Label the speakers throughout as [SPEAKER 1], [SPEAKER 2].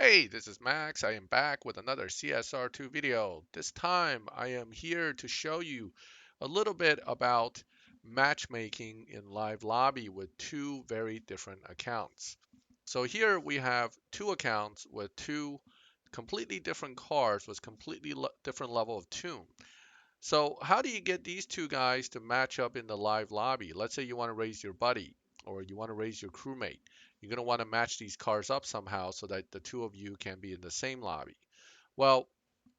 [SPEAKER 1] Hey, this is Max. I am back with another CSR2 video. This time I am here to show you a little bit about matchmaking in Live Lobby with two very different accounts. So here we have two accounts with two completely different cars with completely different level of tune. So how do you get these two guys to match up in the live lobby? Let's say you want to raise your buddy or you want to raise your crewmate. You're going to want to match these cars up somehow so that the two of you can be in the same lobby. Well,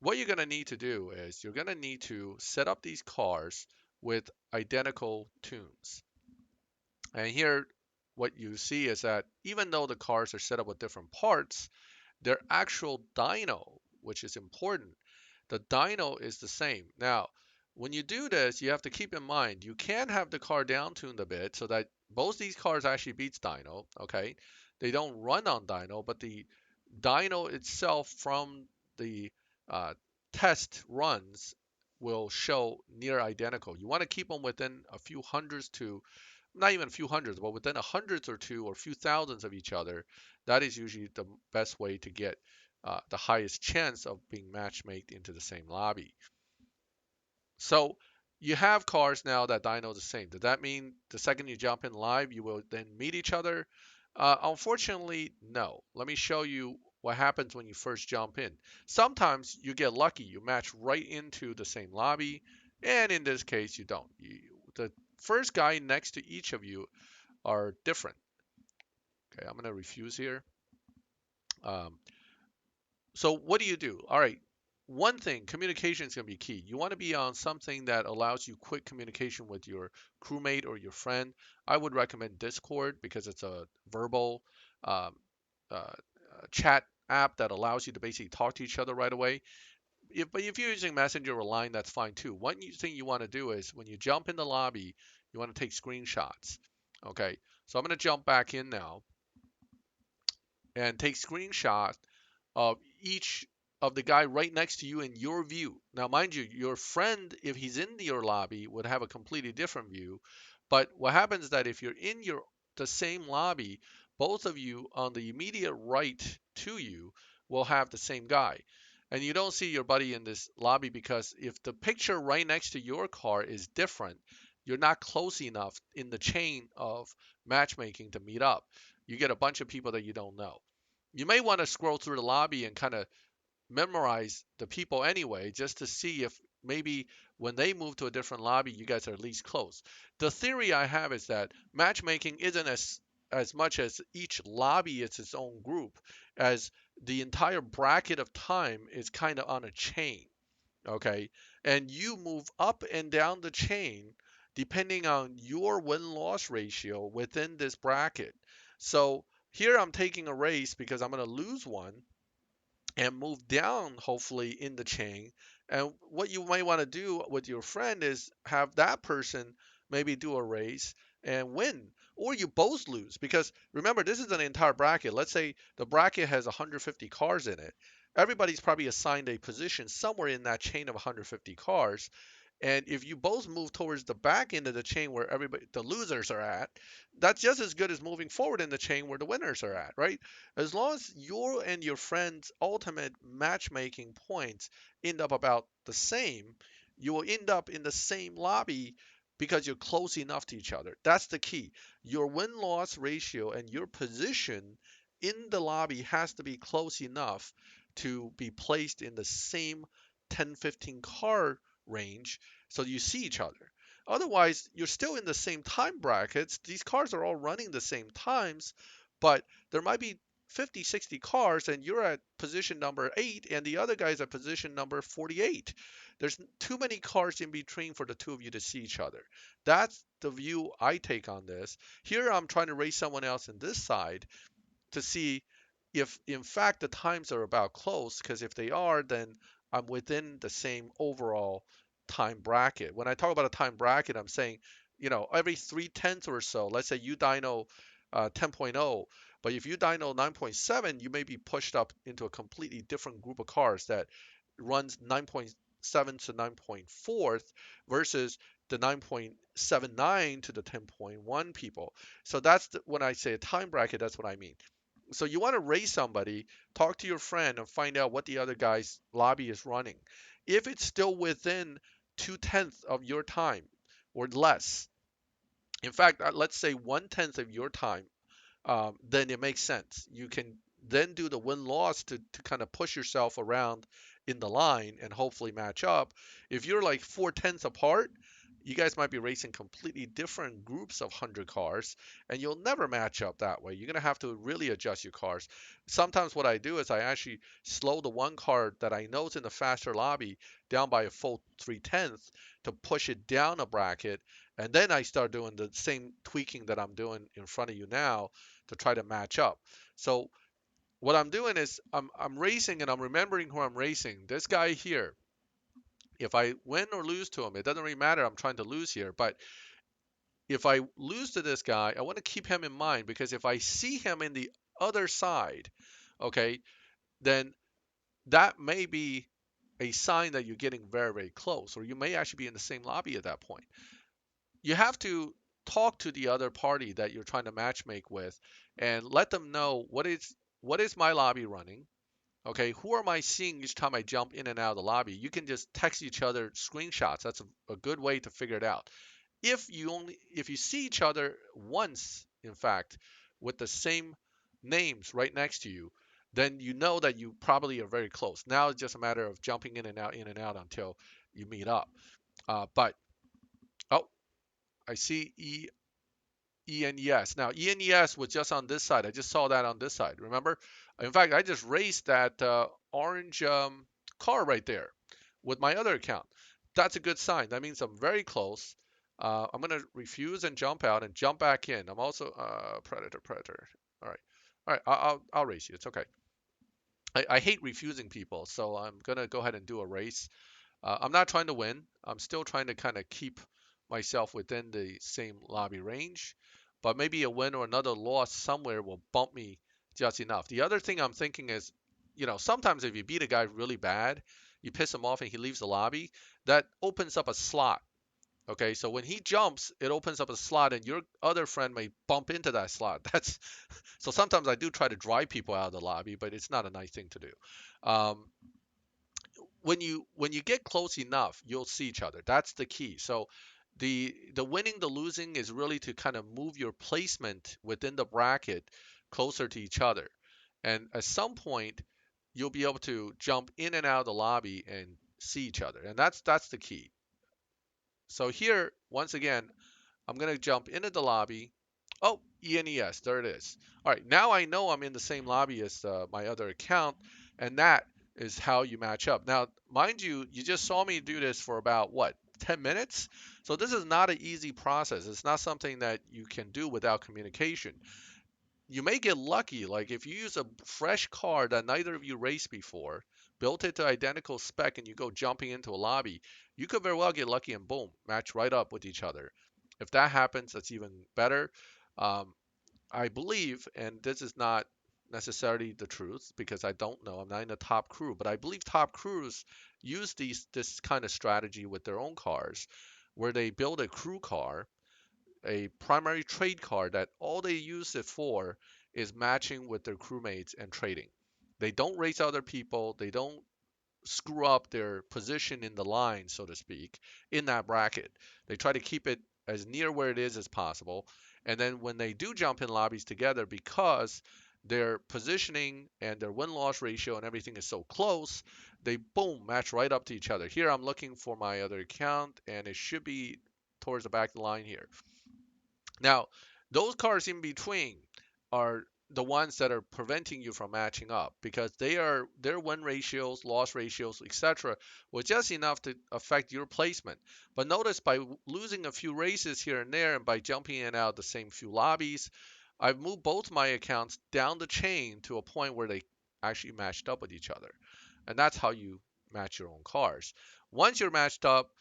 [SPEAKER 1] what you're going to need to do is you're going to need to set up these cars with identical tunes. And here, what you see is that even though the cars are set up with different parts, their actual dyno, which is important, the dyno is the same. Now, when you do this, you have to keep in mind you can have the car down tuned a bit so that both these cars actually beats dyno. Okay, they don't run on dyno, but the dyno itself from the uh, test runs will show near identical. You want to keep them within a few hundreds to not even a few hundreds, but within a hundreds or two or a few thousands of each other. That is usually the best way to get the highest chance of being matchmaked into the same lobby. So you have cars now that dyno the same. Does that mean the second you jump in live, you will then meet each other? Unfortunately, no. Let me show you what happens when you first jump in. Sometimes you get lucky, you match right into the same lobby, and in this case, you don't. The first guy next to each of you are different. Okay, I'm going to refuse here. Um, So what do you do? All right. One thing, communication is going to be key. You want to be on something that allows you quick communication with your crewmate or your friend. I would recommend Discord because it's a verbal um, chat app that allows you to basically talk to each other right away. But if you're using Messenger or Line, that's fine too. One thing you want to do is when you jump in the lobby, you want to take screenshots. Okay, so I'm going to jump back in now and take screenshots of each of the guy right next to you in your view. Now, mind you, your friend, if he's in your lobby, would have a completely different view. But what happens is that if you're in the same lobby, both of you on the immediate right to you will have the same guy. And you don't see your buddy in this lobby because if the picture right next to your car is different, you're not close enough in the chain of matchmaking to meet up. You get a bunch of people that you don't know. You may want to scroll through the lobby and kind of memorize the people anyway, just to see if maybe when they move to a different lobby, you guys are at least close. The theory I have is that matchmaking isn't as much as each lobby is its own group, as the entire bracket of time is kind of on a chain. Okay, and you move up and down the chain depending on your win-loss ratio within this bracket. So here I'm taking a race because I'm going to lose one and move down hopefully in the chain. And what you might want to do with your friend is have that person maybe do a race and win, or you both lose. Because remember, this is an entire bracket. Let's say the bracket has 150 cars in it. Everybody's probably assigned a position somewhere in that chain of 150 cars. And if you both move towards the back end of the chain where everybody, the losers are at, that's just as good as moving forward in the chain where the winners are at, right? As long as your and your friend's ultimate matchmaking points end up about the same, you will end up in the same lobby because you're close enough to each other. That's the key. Your win loss ratio and your position in the lobby has to be close enough to be placed in the same 10-15 car range so you see each other. Otherwise, you're still in the same time brackets. These cars are all running the same times, but there might be 50, 60 cars, and you're at position number 8, and the other guy's at position number 48. There's too many cars in between for the two of you to see each other. That's the view I take on this. Here, I'm trying to race someone else in this side to see if in fact the times are about close, because if they are, then I'm within the same overall time bracket. When I talk about a time bracket, I'm saying, every 3/10 or so, let's say you dyno 10.0, but if you dyno 9.7, you may be pushed up into a completely different group of cars that runs 9.7 to 9.4 versus the 9.79 to the 10.1 people. So when I say a time bracket, that's what I mean. So you want to race somebody, talk to your friend, and find out what the other guy's lobby is running. If it's still within 2/10 of your time or less, in fact, let's say 1/10 of your time, then it makes sense. You can then do the win loss to kind of push yourself around in the line and hopefully match up. If you're like 4/10 apart, you guys might be racing completely different groups of 100 cars, and you'll never match up that way. You're going to have to really adjust your cars. Sometimes what I do is I actually slow the one car that I know is in the faster lobby down by a full 3/10 to push it down a bracket, and then I start doing the same tweaking that I'm doing in front of you now to try to match up. So what I'm doing is I'm racing and I'm remembering who I'm racing. This guy here, if I win or lose to him, it doesn't really matter. I'm trying to lose here, but if I lose to this guy, I want to keep him in mind because if I see him in the other side, okay, then that may be a sign that you're getting very, very close, or you may actually be in the same lobby at that point. You have to talk to the other party that you're trying to matchmake with and let them know what is my lobby running. Okay, who am I seeing each time I jump in and out of the lobby? You can just text each other screenshots. That's a good way to figure it out. If you see each other once, in fact, with the same names right next to you, then you know that you probably are very close. Now it's just a matter of jumping in and out until you meet up. But oh, I see ENES. Now, ENES was just on this side. I just saw that on this side. Remember? In fact, I just raced that orange car right there with my other account. That's a good sign. That means I'm very close. I'm going to refuse and jump out and jump back in. I'm also predator, predator. All right. All right. I'll race you. It's okay. I hate refusing people, so I'm going to go ahead and do a race. I'm not trying to win. I'm still trying to kind of keep myself within the same lobby range, but maybe a win or another loss somewhere will bump me just enough. The other thing I'm thinking is, sometimes if you beat a guy really bad, you piss him off and he leaves the lobby, that opens up a slot. Okay, so when he jumps, it opens up a slot, and your other friend may bump into that slot. That's so sometimes I do try to drive people out of the lobby, but it's not a nice thing to do. Um, when you get close enough, you'll see each other. That's the key. So the winning, the losing is really to kind of move your placement within the bracket closer to each other. And at some point, you'll be able to jump in and out of the lobby and see each other. And that's the key. So here, once again, I'm going to jump into the lobby. Oh, ENES, there it is. All right, now I know I'm in the same lobby as my other account, and that is how you match up. Now, mind you, you just saw me do this for about, what, 10 minutes? So this is not an easy process. It's not something that you can do without communication. You may get lucky, like if you use a fresh car that neither of you raced before, built it to identical spec, and you go jumping into a lobby, you could very well get lucky and boom, match right up with each other. If that happens, that's even better. Um, I believe, and this is not necessarily the truth because I don't know, I'm not in the top crew, but I believe top crews use this kind of strategy with their own cars, where they build a crew car, a primary trade card that all they use it for is matching with their crewmates and trading. They don't race other people. They don't screw up their position in the line, so to speak, in that bracket. They try to keep it as near where it is as possible. And then when they do jump in lobbies together, because their positioning and their win loss ratio and everything is so close, they boom, match right up to each other. Here I'm looking for my other account, and it should be towards the back of the line here. Now, those cars in between are the ones that are preventing you from matching up because their win ratios, loss ratios, etc. was just enough to affect your placement. But notice by losing a few races here and there and by jumping in and out the same few lobbies, I've moved both my accounts down the chain to a point where they actually matched up with each other. And that's how you match your own cars. Once you're matched up,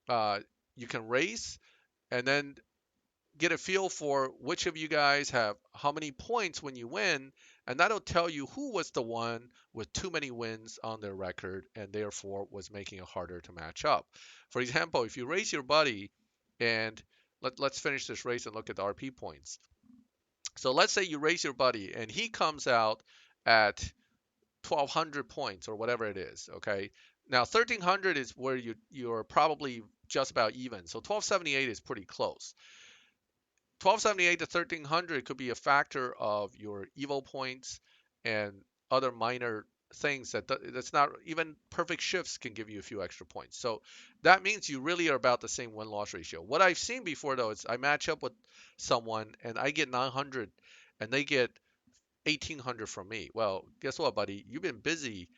[SPEAKER 1] uh, you can race and then get a feel for which of you guys have how many points when you win, and that'll tell you who was the one with too many wins on their record and therefore was making it harder to match up. For example, if you race your buddy and let's finish this race and look at the RP points. So let's say you race your buddy and he comes out at 1200 points or whatever it is, okay? Now 1300 is where you're probably just about even. So 1278 is pretty close. 1278 to 1300 could be a factor of your evo points and other minor things that's not even perfect shifts can give you a few extra points. So that means you really are about the same win loss ratio. What I've seen before though is I match up with someone and I get 900 and they get 1800 from me. Well, guess what, buddy? You've been busy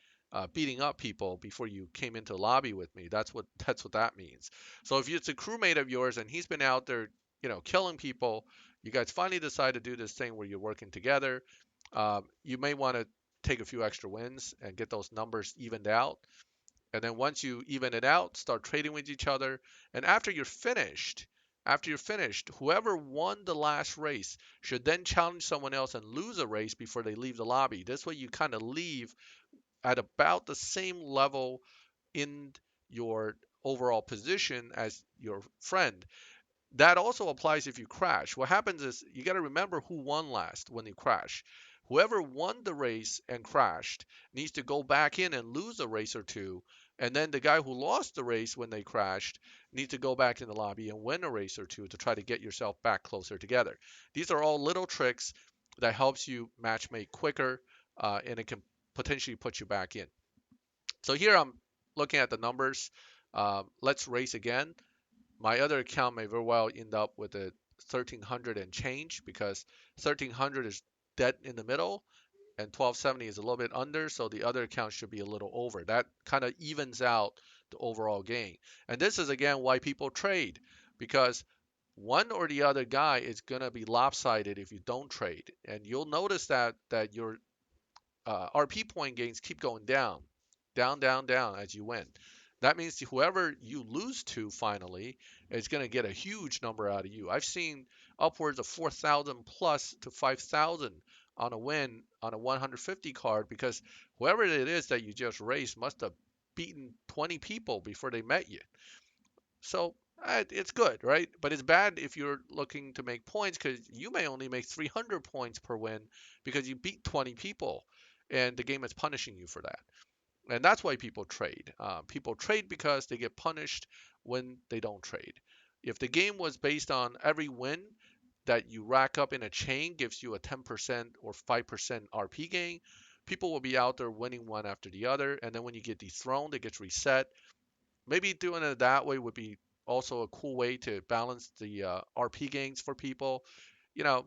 [SPEAKER 1] beating up people before you came into the lobby with me. That's what that means. So if it's a crewmate of yours and he's been out there, killing people, you guys finally decide to do this thing where you're working together. You may want to take a few extra wins and get those numbers evened out. And then once you even it out, start trading with each other. And after you're finished, whoever won the last race should then challenge someone else and lose a race before they leave the lobby. This way you kind of leave at about the same level in your overall position as your friend. That also applies if you crash. What happens is you got to remember who won last when you crash. Whoever won the race and crashed needs to go back in and lose a race or two. And then the guy who lost the race when they crashed needs to go back in the lobby and win a race or two to try to get yourself back closer together. These are all little tricks that helps you match make quicker, and it can potentially put you back in. So here I'm looking at the numbers. Let's race again. My other account may very well end up with a 1300 and change because 1300 is dead in the middle and 1270 is a little bit under, so the other account should be a little over. That kind of evens out the overall gain. And this is again why people trade, because one or the other guy is going to be lopsided if you don't trade. And you'll notice that your RP point gains keep going down, down, down, down as you win. That means whoever you lose to finally is going to get a huge number out of you. I've seen upwards of 4,000 plus to 5,000 on a win on a 150 card because whoever it is that you just raced must have beaten 20 people before they met you. So it's good, right? But it's bad if you're looking to make points because you may only make 300 points per win because you beat 20 people and the game is punishing you for that. And that's why people trade. People trade because they get punished when they don't trade. If the game was based on every win that you rack up in a chain gives you a 10% or 5% RP gain, people will be out there winning one after the other. And then when you get dethroned, it gets reset. Maybe doing it that way would be also a cool way to balance the RP gains for people. You know,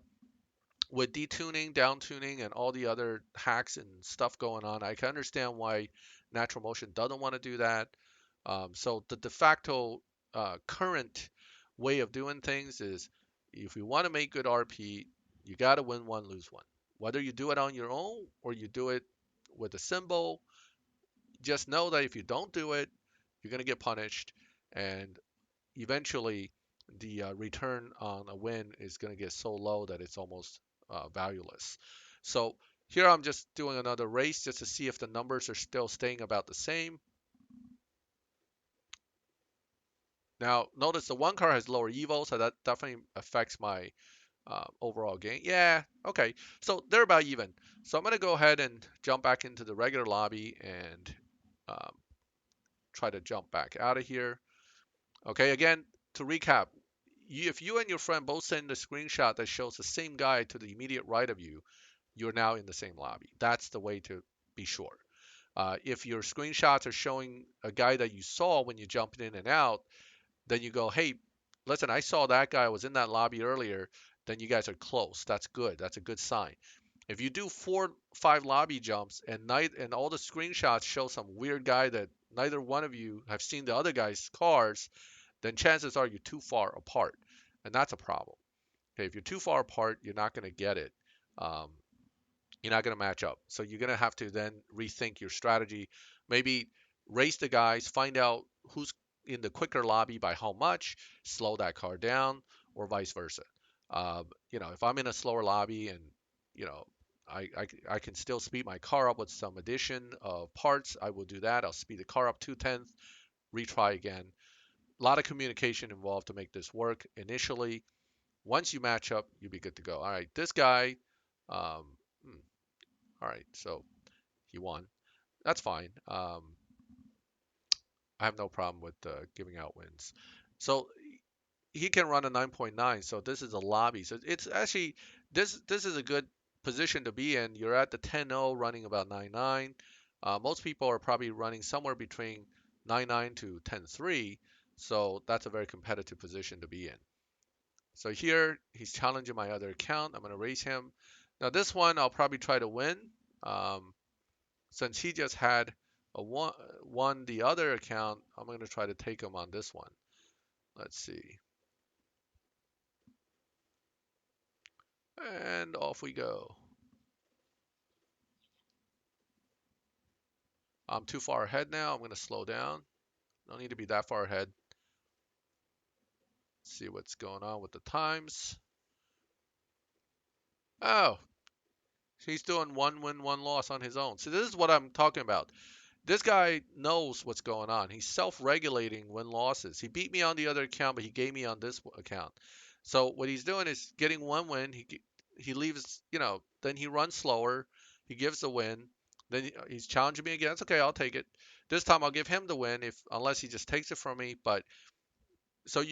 [SPEAKER 1] with detuning, downtuning, and all the other hacks and stuff going on, I can understand why Natural Motion doesn't want to do that. So the de facto current way of doing things is if you want to make good RP, you got to win one, lose one. Whether you do it on your own or you do it with a symbol, just know that if you don't do it, you're going to get punished. And eventually, the return on a win is going to get so low that it's almost valueless. So here I'm just doing another race just to see if the numbers are still staying about the same. Now, notice the one car has lower evo, so that definitely affects my overall gain. Yeah, okay. So they're about even. So I'm going to go ahead and jump back into the regular lobby and um, try to jump back out of here. Okay, again, to recap, if you and your friend both send a screenshot that shows the same guy to the immediate right of you, you're now in the same lobby. That's the way to be sure. If your screenshots are showing a guy that you saw when you jumped in and out, then you go, hey, listen, I saw that guy was in that lobby earlier. Then you guys are close. That's good. That's a good sign. If you do 4, 5 lobby jumps and all the screenshots show some weird guy that neither one of you have seen the other guy's cars, then chances are you're too far apart, and that's a problem. Okay, if you're too far apart, you're not going to get it. Um, you're not going to match up. So you're going to have to then rethink your strategy. Maybe race the guys, find out who's in the quicker lobby by how much, slow that car down, or vice versa. If I'm in a slower lobby and you know I can still speed my car up with some addition of parts, I will do that. I'll speed the car up 2/10, retry again. A lot of communication involved to make this work initially. Once you match up, you'll be good to go. All right, this guy, um, hmm, all right, so he won. That's fine. I have no problem with giving out wins. So he can run a 9.9. So this is a lobby. So it's actually this is a good position to be in. You're at the 10-0 running about 9.9. Most people are probably running somewhere between 9.9 to 10.3. So that's a very competitive position to be in. So here he's challenging my other account. I'm going to raise him. Now this one I'll probably try to win. Um, since he just had a won the other account, I'm going to try to take him on this one. Let's see. And off we go. I'm too far ahead now. I'm going to slow down. Don't need to be that far ahead. See what's going on with the times. Oh, he's doing one win, one loss on his own. So this is what I'm talking about. This guy knows what's going on. He's self-regulating win losses. He beat me on the other account, but he gave me on this account. So what he's doing is getting one win. He leaves, then he runs slower. He gives the win. Then he's challenging me again. It's okay, I'll take it. This time I'll give him the win if unless he just takes it from me. But so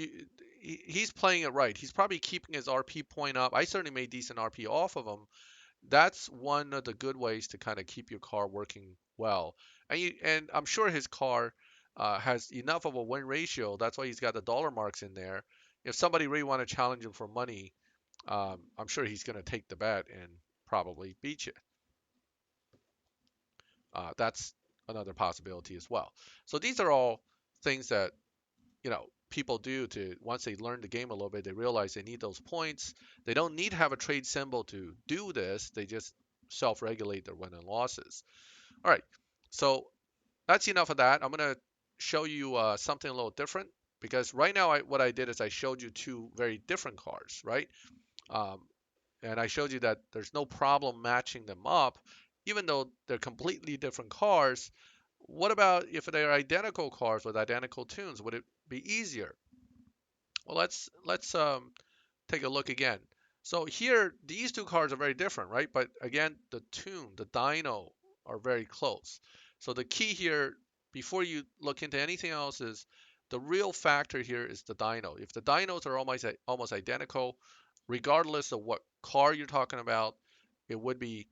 [SPEAKER 1] he's playing it right. He's probably keeping his RP point up. I certainly made decent RP off of him. That's one of the good ways to kind of keep your car working well. And I'm sure his car has enough of a win ratio. That's why he's got the dollar marks in there. If somebody really want to challenge him for money, I'm sure he's going to take the bet and probably beat you. That's another possibility as well. So these are all things that people do to once they learn the game a little bit, they realize they need those points. They don't need to have a trade symbol to do this. They just self-regulate their win and losses. All right, so that's enough of that. I'm gonna show you something a little different because right now what I did is I showed you two very different cars, right? Um, and I showed you that there's no problem matching them up, even though they're completely different cars. What about if they're identical cars with identical tunes? Would it be easier? Well, let's take a look again. So here, these two cars are very different, right? But again, the tune, the dyno are very close. So the key here, before you look into anything else, is the real factor here is the dyno. If the dynos are almost identical, regardless of what car you're talking about, it would be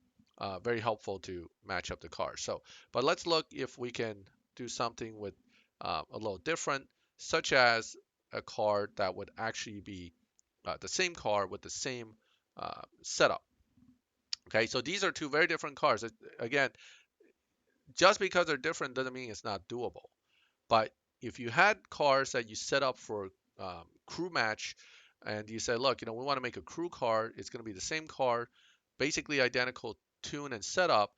[SPEAKER 1] very helpful to match up the cars. So, but let's look if we can do something with a little different, such as a car that would actually be the same car with the same setup. Okay, so these are two very different cars. Again, just because they're different doesn't mean it's not doable. But if you had cars that you set up for crew match, and you say, look, we want to make a crew car, it's going to be the same car, basically identical tune and setup,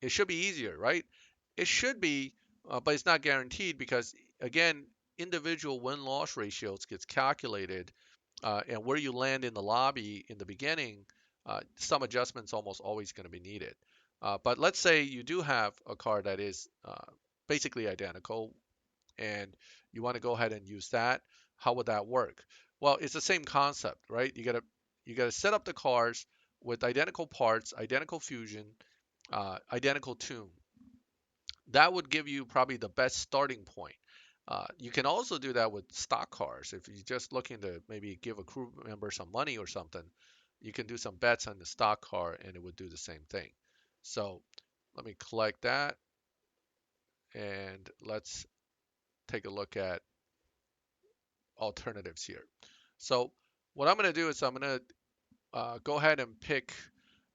[SPEAKER 1] it should be easier, right? It should be, but it's not guaranteed because, again, individual win-loss ratios gets calculated, and where you land in the lobby in the beginning, some adjustments almost always going to be needed. But let's say you do have a car that is basically identical, and you want to go ahead and use that. How would that work? Well, it's the same concept, right? You gotta set up the cars with identical parts, identical fusion, identical tune. That would give you probably the best starting point. You can also do that with stock cars. If you're just looking to maybe give a crew member some money or something, you can do some bets on the stock car and it would do the same thing. So let me collect that and let's take a look at alternatives here. So what I'm going to do is I'm going to go ahead and pick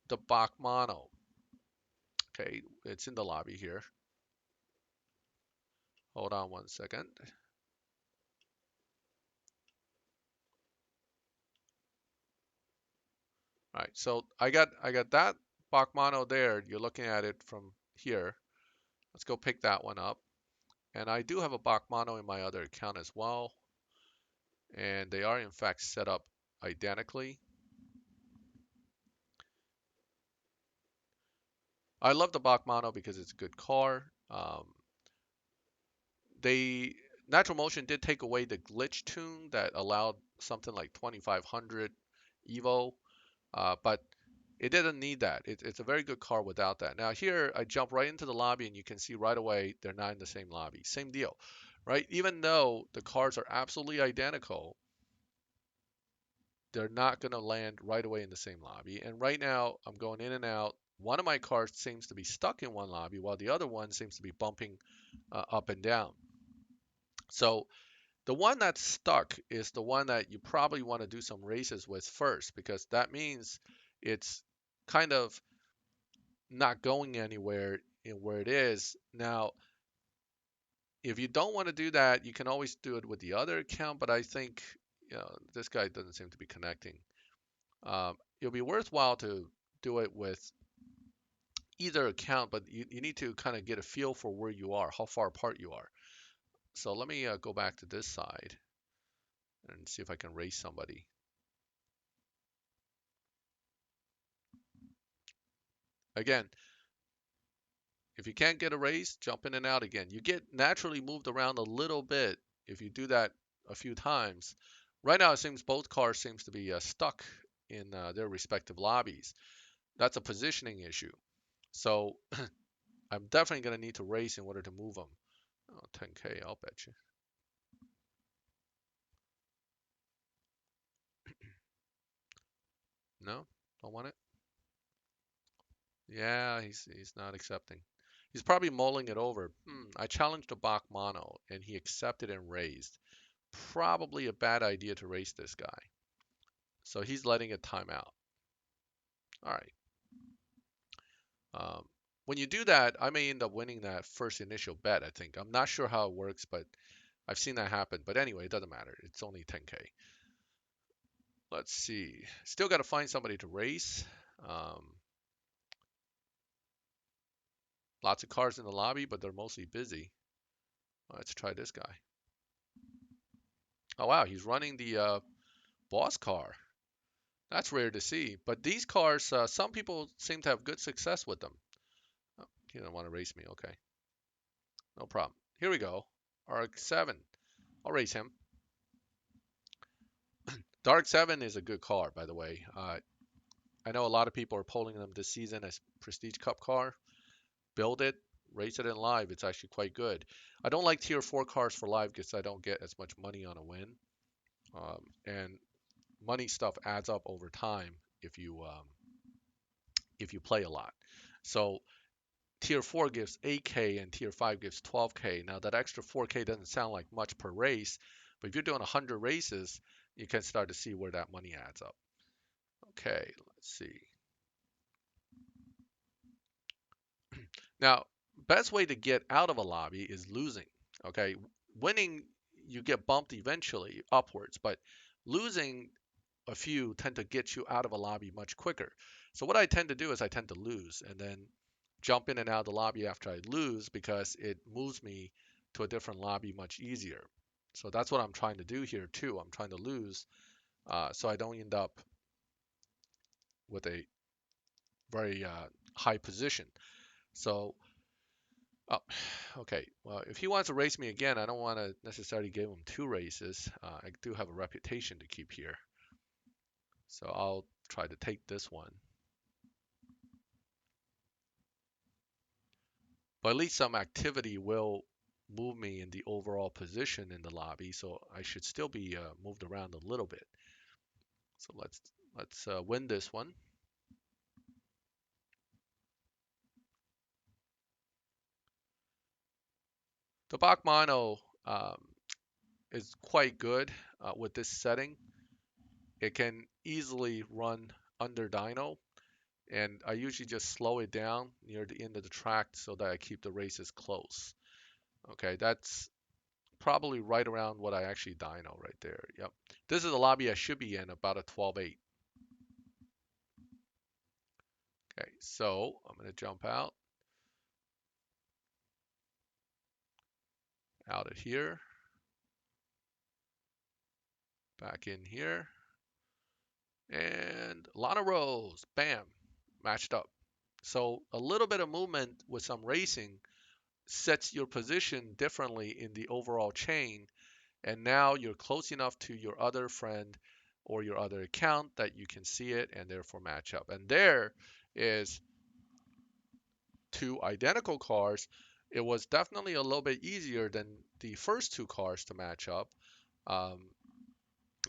[SPEAKER 1] the Bach Mono. Okay, it's in the lobby here. Hold on one second. All right, so I got that Bachmano there. You're looking at it from here. Let's go pick that one up. And I do have a Bachmano in my other account as well. And they are in fact set up identically. I love the Bachmano because it's a good car. They Natural Motion did take away the glitch tune that allowed something like 2500 Evo, but it didn't need that. It's a very good car without that. Now here, I jump right into the lobby and you can see right away they're not in the same lobby. Same deal, right? Even though the cars are absolutely identical, they're not going to land right away in the same lobby. And right now, I'm going in and out. One of my cars seems to be stuck in one lobby, while the other one seems to be bumping up and down. So the one that's stuck is the one that you probably want to do some races with first, because that means it's kind of not going anywhere in where it is. Now, if you don't want to do that, you can always do it with the other account, but I think, this guy doesn't seem to be connecting. It'll be worthwhile to do it with either account, but you need to kind of get a feel for where you are, how far apart you are. So let me go back to this side and see if I can race somebody. Again, if you can't get a race, jump in and out again. You get naturally moved around a little bit if you do that a few times. Right now, it seems both cars seems to be stuck in their respective lobbies. That's a positioning issue. So I'm definitely going to need to race in order to move them. Oh, 10K, I'll bet you. No, don't want it. Yeah, he's not accepting. He's probably mulling it over. I challenged a Bach Mono and he accepted and raised. Probably a bad idea to race this guy. So he's letting it time out. All right. Um, when you do that, I may end up winning that first initial bet, I think. I'm not sure how it works, but I've seen that happen. But anyway, it doesn't matter. It's only 10K. Let's see. Still got to find somebody to race. Um, Lots of cars in the lobby, but they're mostly busy. Let's try this guy. Oh, wow. He's running the boss car. That's rare to see. But these cars, some people seem to have good success with them. Oh, he doesn't want to race me. Okay. No problem. Here we go. RX-7. I'll race him. Dark 7 is a good car, by the way. I know a lot of people are polling them this season as Prestige Cup car. Build it, race it in live. It's actually quite good. I don't like tier 4 cars for live because I don't get as much money on a win. And money stuff adds up over time if you play a lot. So tier 4 gives 8K and tier 5 gives 12K. Now that extra 4K doesn't sound like much per race, but if you're doing 100 races, you can start to see where that money adds up. Okay, let's see. Now, best way to get out of a lobby is losing. Okay, winning you get bumped eventually upwards, but losing a few tend to get you out of a lobby much quicker. So what I tend to do is I tend to lose and then jump in and out of the lobby after I lose because it moves me to a different lobby much easier. So that's what I'm trying to do here too. I'm trying to lose so I don't end up with a very high position. So, oh, okay. Well, if he wants to race me again, I don't want to necessarily give him two races. I do have a reputation to keep here. So I'll try to take this one. But at least some activity will move me in the overall position in the lobby, so I should still be moved around a little bit. So let's win this one. The Bachmano is quite good with this setting. It can easily run under dyno, and I usually just slow it down near the end of the track so that I keep the races close. Okay, that's probably right around what I actually dyno right there. Yep. This is the lobby I should be in, about a 12.8. Okay, so I'm going to jump out of here, back in here, and Lana Rose, bam, matched up. So a little bit of movement with some racing sets your position differently in the overall chain, and now you're close enough to your other friend or your other account that you can see it and therefore match up. And there is two identical cars. It was definitely a little bit easier than the first two cars to match up. Um,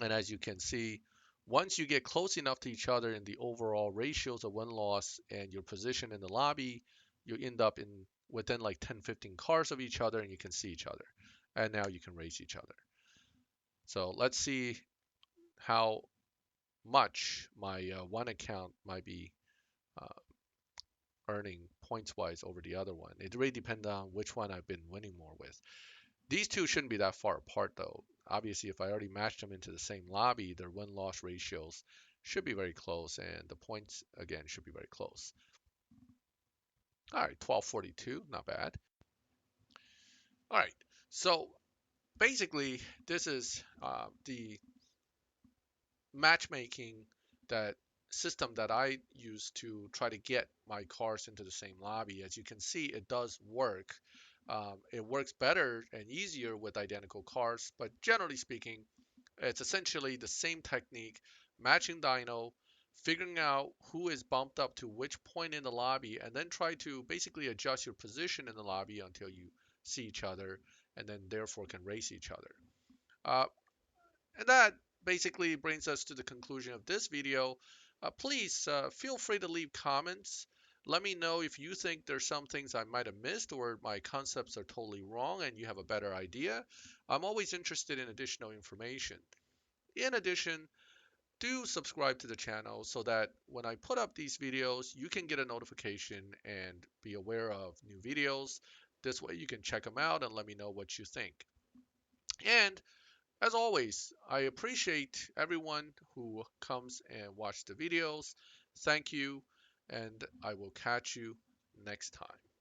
[SPEAKER 1] and as you can see, once you get close enough to each other in the overall ratios of win loss and your position in the lobby, you end up in within like 10, 15 cars of each other and you can see each other. And now you can race each other. So let's see how much my one account might be uh, earning points wise over the other one. It really depends on which one I've been winning more with. These two shouldn't be that far apart though. Obviously, if I already matched them into the same lobby, their win-loss ratios should be very close, and the points again should be very close. All right, 1242, not bad. All right, so basically, this is the matchmaking that system that I use to try to get my cars into the same lobby. As you can see, it does work. It works better and easier with identical cars, but generally speaking, it's essentially the same technique, matching dyno, figuring out who is bumped up to which point in the lobby, and then try to basically adjust your position in the lobby until you see each other, and then therefore can race each other. Uh, and that basically brings us to the conclusion of this video. Please feel free to leave comments. Let me know if you think there's some things I might have missed or my concepts are totally wrong and you have a better idea. I'm always interested in additional information. In addition, do subscribe to the channel so that when I put up these videos, you can get a notification and be aware of new videos. This way you can check them out and let me know what you think. And as always, I appreciate everyone who comes and watch the videos. Thank you, and I will catch you next time.